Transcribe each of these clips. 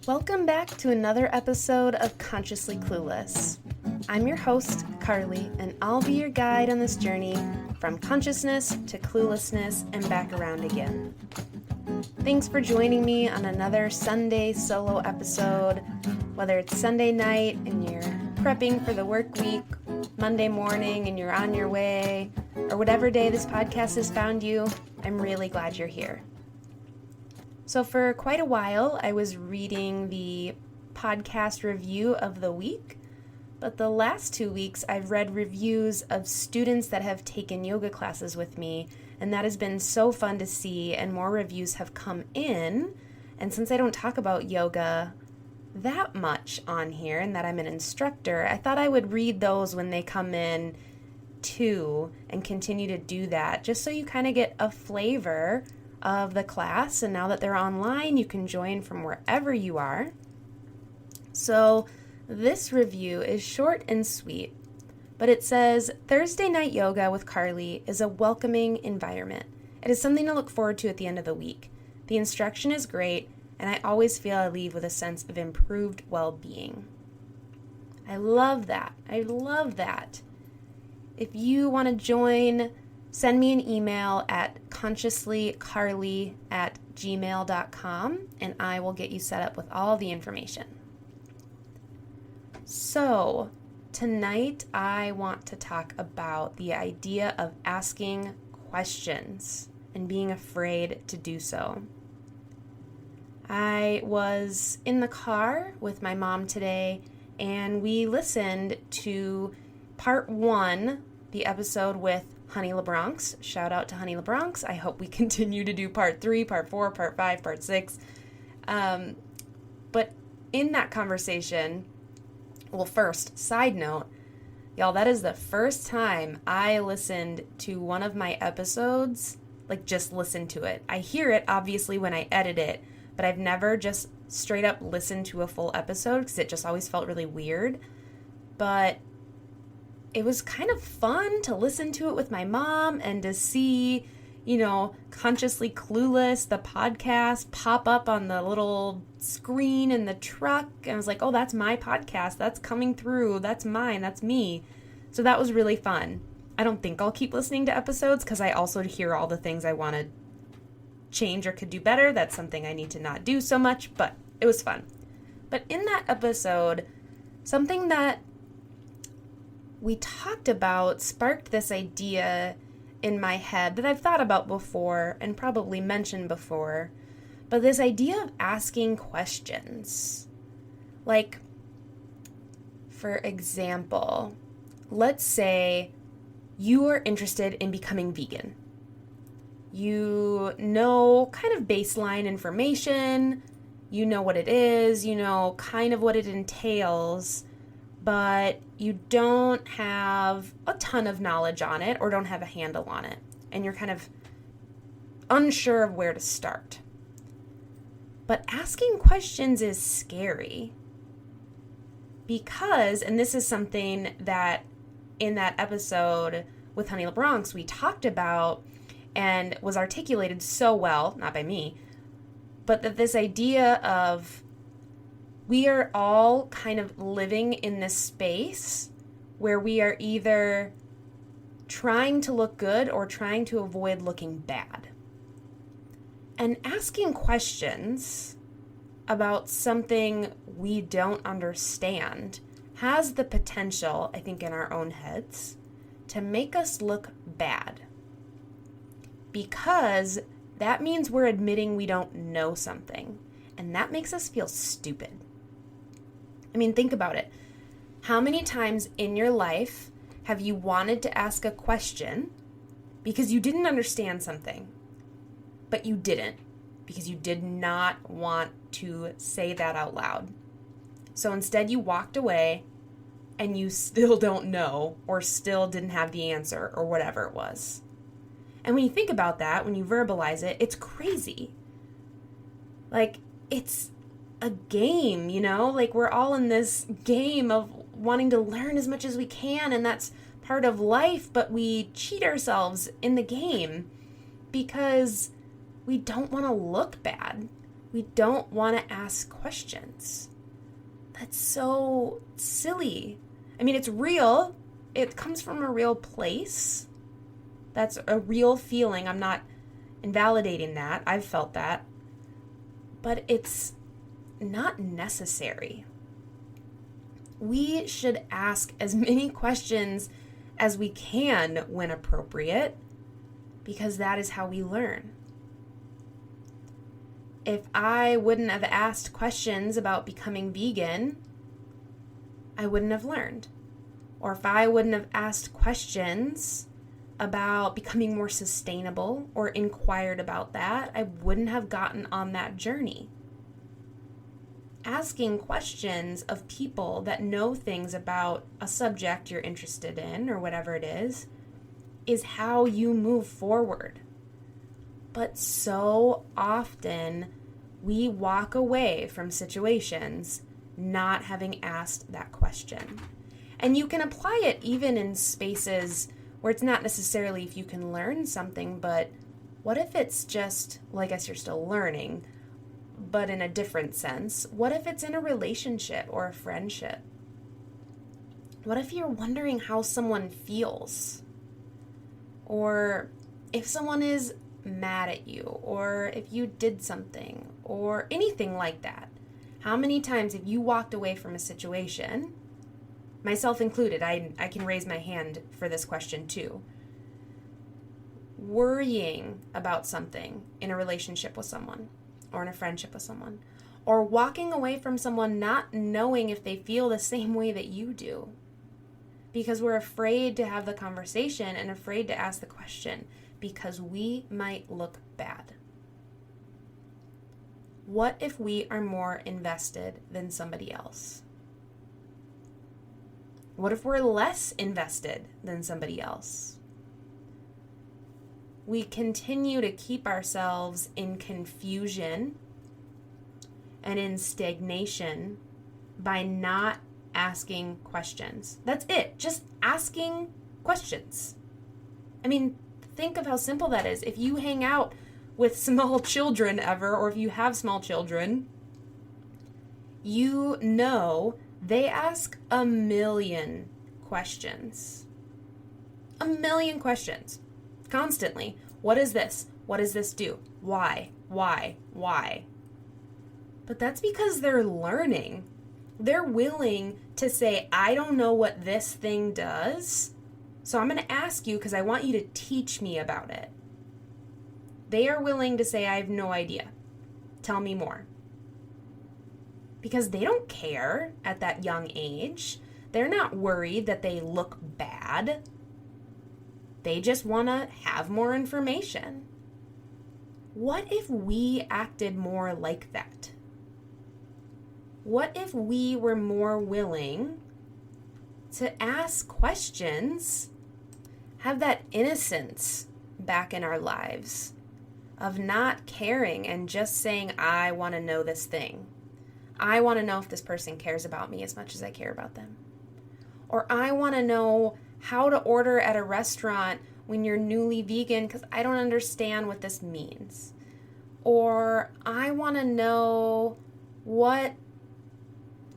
Welcome back to another episode of Consciously Clueless. I'm your host, Carly, and I'll be your guide on this journey from consciousness to cluelessness and back around again. Thanks for joining me on another Sunday solo episode, whether it's Sunday night and you're prepping for the work week, Monday morning and you're on your way, or whatever day this podcast has found you, I'm really glad you're here. So for quite a while, I was reading the podcast review of the week, but the last 2 weeks I've read reviews of students that have taken yoga classes with me, and that has been so fun to see, and more reviews have come in. And since I don't talk about yoga that much on here and that I'm an instructor, I thought I would read those when they come in too and continue to do that, just so you kind of get a flavor of the class. And now that they're online, you can join from wherever you are. So this review is short and sweet, but it says, Thursday night yoga with Carly is a welcoming environment. It is something to look forward to at the end of the week. The instruction is great, and I always feel I leave with a sense of improved well-being. I love that. I love that. If you want to join, send me an email at consciouslycarly@gmail.com, and I will get you set up with all the information. So, tonight I want to talk about the idea of asking questions and being afraid to do so. I was in the car with my mom today, and we listened to part 1, the episode with Honey LaBronx. Shout out to Honey LaBronx. I hope we continue to do part 3, part 4, part 5, part 6. But in that conversation, well, first, side note, y'all, that is the first time I listened to one of my episodes, like just listen to it. I hear it, obviously, when I edit it, but I've never just straight up listened to a full episode because it just always felt really weird. But it was kind of fun to listen to it with my mom and to see, Consciously Clueless, the podcast, pop up on the little screen in the truck. And I was like, oh, that's my podcast. That's coming through. That's mine. That's me. So that was really fun. I don't think I'll keep listening to episodes because I also hear all the things I want to change or could do better. That's something I need to not do so much, but it was fun. But in that episode, something that we talked about sparked this idea in my head that I've thought about before and probably mentioned before, but this idea of asking questions. Like, for example, let's say you are interested in becoming vegan. You know kind of baseline information, you know what it is, you know kind of what it entails, but you don't have a ton of knowledge on it or don't have a handle on it, and you're kind of unsure of where to start. But asking questions is scary because, and this is something that in that episode with Honey LaBronx we talked about and was articulated so well, not by me, but that this idea of we are all kind of living in this space where we are either trying to look good or trying to avoid looking bad. And asking questions about something we don't understand has the potential, I think, in our own heads, to make us look bad. Because that means we're admitting we don't know something, and that makes us feel stupid. I mean, think about it. How many times in your life have you wanted to ask a question because you didn't understand something, but you didn't because you did not want to say that out loud? So instead you walked away and you still don't know or still didn't have the answer or whatever it was. And when you think about that, when you verbalize it, it's crazy. Like, it's a game, like we're all in this game of wanting to learn as much as we can, and that's part of life, but we cheat ourselves in the game because we don't want to look bad. We don't want to ask questions. That's so silly. I mean, it's real. It comes from a real place. That's a real feeling. I'm not invalidating that. I've felt that. But it's not necessary. We should ask as many questions as we can when appropriate, because that is how we learn. If I wouldn't have asked questions about becoming vegan, I wouldn't have learned. Or if I wouldn't have asked questions about becoming more sustainable or inquired about that, I wouldn't have gotten on that journey. Asking questions of people that know things about a subject you're interested in or whatever it is how you move forward. But so often we walk away from situations not having asked that question. And you can apply it even in spaces where it's not necessarily if you can learn something, but what if it's just, well, I guess you're still learning, but in a different sense. What if it's in a relationship or a friendship? What if you're wondering how someone feels? Or if someone is mad at you, or if you did something, or anything like that. How many times have you walked away from a situation, myself included, I can raise my hand for this question too, worrying about something in a relationship with someone, or in a friendship with someone, or walking away from someone not knowing if they feel the same way that you do, because we're afraid to have the conversation and afraid to ask the question, because we might look bad. What if we are more invested than somebody else? What if we're less invested than somebody else? We continue to keep ourselves in confusion and in stagnation by not asking questions. That's it. Just asking questions. I mean, think of how simple that is. If you hang out with small children ever, or if you have small children, you know they ask a million questions. A million questions. Constantly. What is this? What does this do? Why? Why? Why? But that's because they're learning. They're willing to say, I don't know what this thing does, so I'm going to ask you because I want you to teach me about it. They are willing to say, I have no idea. Tell me more. Because they don't care at that young age. They're not worried that they look bad. They just want to have more information. What if we acted more like that? What if we were more willing to ask questions, have that innocence back in our lives of not caring and just saying, I want to know this thing. I want to know if this person cares about me as much as I care about them. Or I want to know how to order at a restaurant when you're newly vegan because I don't understand what this means. Or I want to know what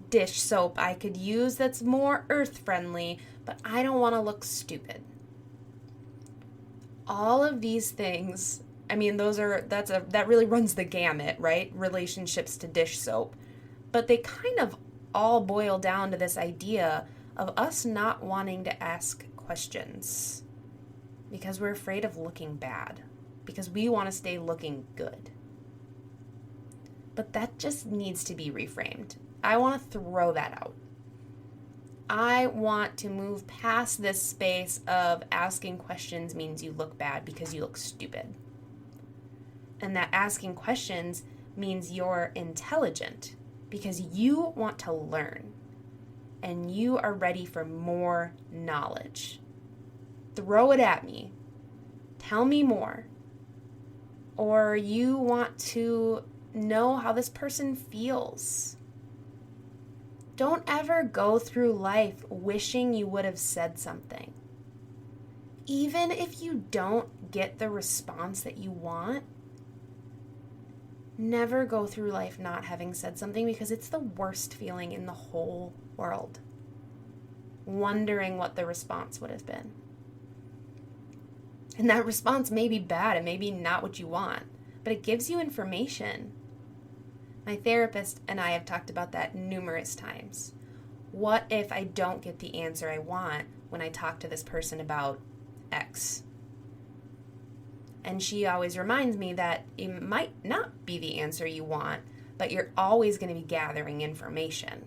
dish soap I could use that's more earth-friendly, but I don't want to look stupid. All of these things, I mean, that really runs the gamut, right? Relationships to dish soap. But they kind of all boil down to this idea of us not wanting to ask questions because we're afraid of looking bad, because we want to stay looking good. But that just needs to be reframed. I want to throw that out. I want to move past this space of asking questions means you look bad because you look stupid. And that asking questions means you're intelligent because you want to learn and you are ready for more knowledge. Throw it at me. Tell me more. Or you want to know how this person feels. Don't ever go through life wishing you would have said something. Even if you don't get the response that you want, Never go through life not having said something, because it's the worst feeling in the whole world. Wondering what the response would have been. And that response may be bad and maybe not what you want, but it gives you information. My therapist and I have talked about that numerous times. What if I don't get the answer I want when I talk to this person about X? And she always reminds me that it might not be the answer you want, but you're always going to be gathering information.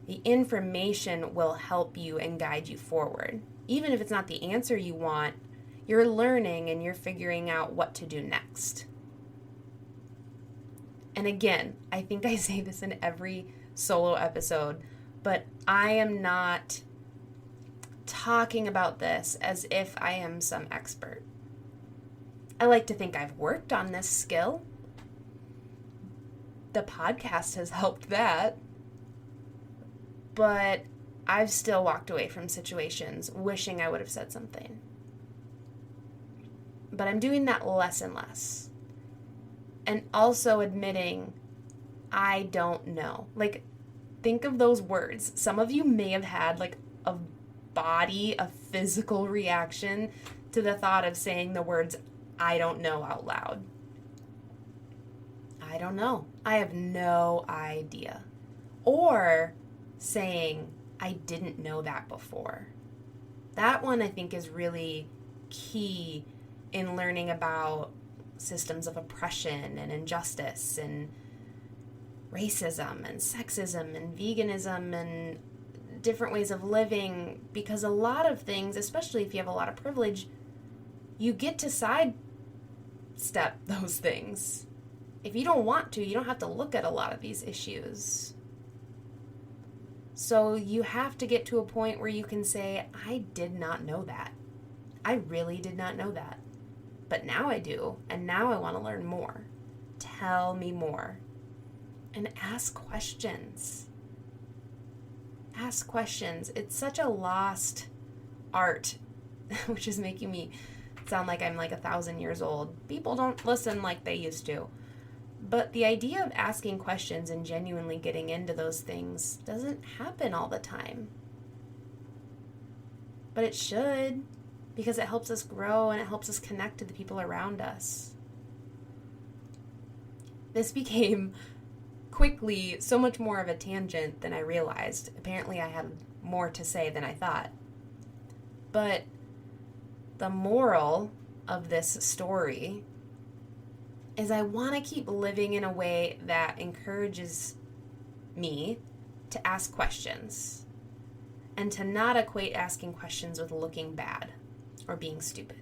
The information will help you and guide you forward. Even if it's not the answer you want, you're learning and you're figuring out what to do next. And again, I think I say this in every solo episode, but I am not talking about this as if I am some expert. I like to think I've worked on this skill. The podcast has helped that. But I've still walked away from situations wishing I would have said something. But I'm doing that less and less. And also admitting I don't know. Like, think of those words. Some of you may have had like a physical reaction to the thought of saying the words I don't know out loud. I don't know. I have no idea. Or saying, I didn't know that before. That one I think is really key in learning about systems of oppression and injustice and racism and sexism and veganism and different ways of living, because a lot of things, especially if you have a lot of privilege, you get to sidestep those things. If you don't want to, you don't have to look at a lot of these issues. So you have to get to a point where you can say, I did not know that. I really did not know that. But now I do, and now I want to learn more. Tell me more. And ask questions. Ask questions. It's such a lost art, which is making me sound like I'm like 1,000 years old. People don't listen like they used to. But the idea of asking questions and genuinely getting into those things doesn't happen all the time. But it should, because it helps us grow and it helps us connect to the people around us. This became quickly so much more of a tangent than I realized. Apparently I had more to say than I thought. But the moral of this story is I want to keep living in a way that encourages me to ask questions and to not equate asking questions with looking bad or being stupid.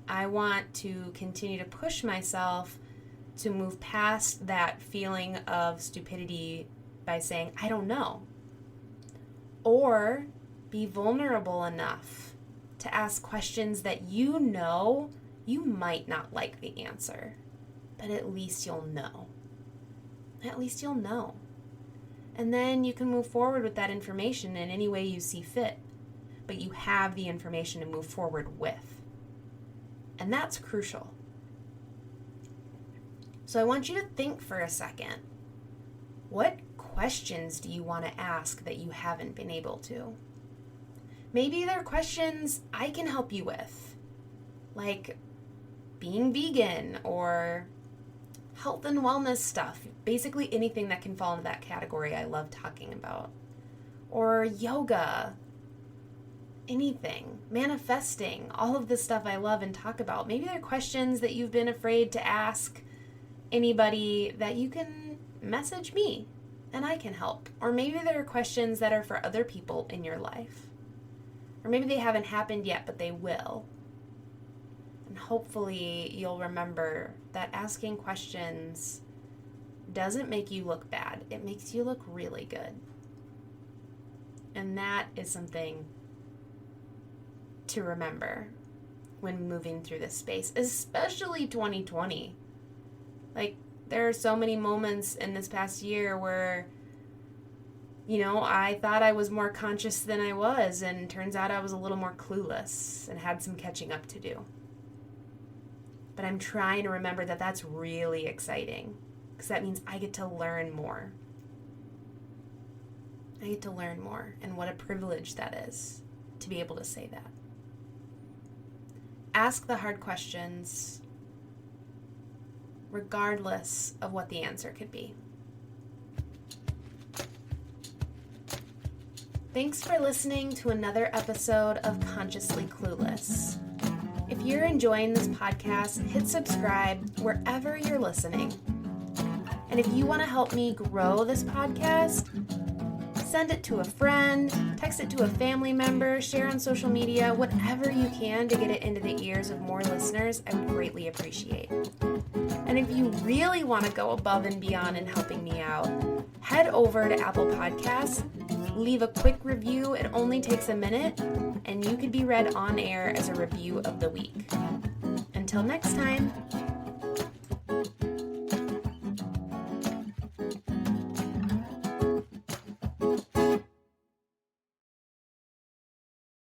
I want to continue to push myself to move past that feeling of stupidity by saying, I don't know. Or be vulnerable enough to ask questions that you know you might not like the answer, but at least you'll know. At least you'll know. And then you can move forward with that information in any way you see fit, but you have the information to move forward with. And that's crucial. So I want you to think for a second. What questions do you want to ask that you haven't been able to? Maybe they're questions I can help you with, like being vegan or health and wellness stuff. Basically anything that can fall into that category I love talking about. Or yoga. Anything. Manifesting. All of this stuff I love and talk about. Maybe they're questions that you've been afraid to ask anybody that you can message me and I can help. Or maybe there are questions that are for other people in your life. Or maybe they haven't happened yet, but they will. And hopefully you'll remember that asking questions doesn't make you look bad. It makes you look really good. And that is something to remember when moving through this space, especially 2020. Like, there are so many moments in this past year where, you know, I thought I was more conscious than I was, and it turns out I was a little more clueless and had some catching up to do. But I'm trying to remember that that's really exciting, because that means I get to learn more. I get to learn more, and what a privilege that is to be able to say that. Ask the hard questions, regardless of what the answer could be. Thanks for listening to another episode of Consciously Clueless. If you're enjoying this podcast, hit subscribe wherever you're listening. And if you want to help me grow this podcast, send it to a friend, text it to a family member, share on social media, whatever you can to get it into the ears of more listeners, I would greatly appreciate. And if you really want to go above and beyond in helping me out, head over to Apple Podcasts, leave a quick review. It only takes a minute, and you could be read on air as a review of the week. Until next time.